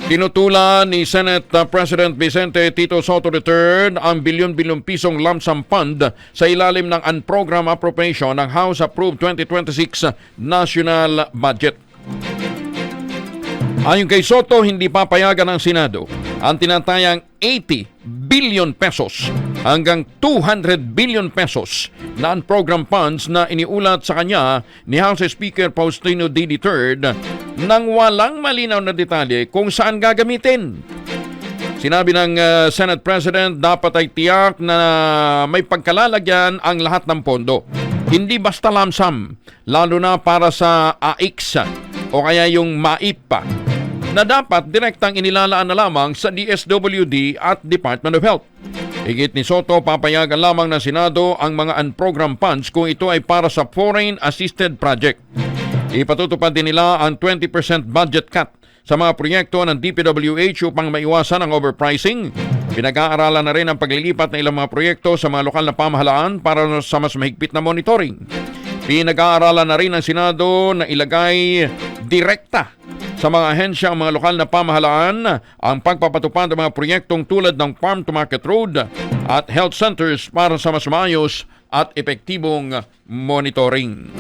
Tinutulan ni Senate President Vicente Tito Soto III ang bilyon-bilyong pisong lump sum fund sa ilalim ng unprogrammed appropriation ng House-approved 2026 National Budget. Ayon kay Soto, hindi papayagan ng Senado ang tinatayang 80 billion pesos hanggang 200 billion pesos na unprogrammed funds na iniulat sa kanya ni House Speaker Faustino D. III nang walang malinaw na detalye kung saan gagamitin. Sinabi ng Senate President, dapat ay tiyak na may pagkalalagyan ang lahat ng pondo. Hindi basta lamsam, lalo na para sa AIX o kaya yung MAIP na dapat direktang inilalaan na lamang sa DSWD at Department of Health. Higit ni Soto, papayagan lamang ng Senado ang mga unprogrammed funds kung ito ay para sa foreign assisted project. Ipatutupad din nila ang 20% budget cut sa mga proyekto ng DPWH upang maiwasan ang overpricing. Pinag-aaralan na rin ang paglilipat ng ilang mga proyekto sa mga lokal na pamahalaan para sa mas mahigpit na monitoring. Pinag-aaralan na rin ng Senado na ilagay direkta sa mga ahensya ang mga lokal na pamahalaan ang pagpapatupad ng mga proyektong tulad ng Farm to Market Road at health centers para sa mas maayos at epektibong monitoring.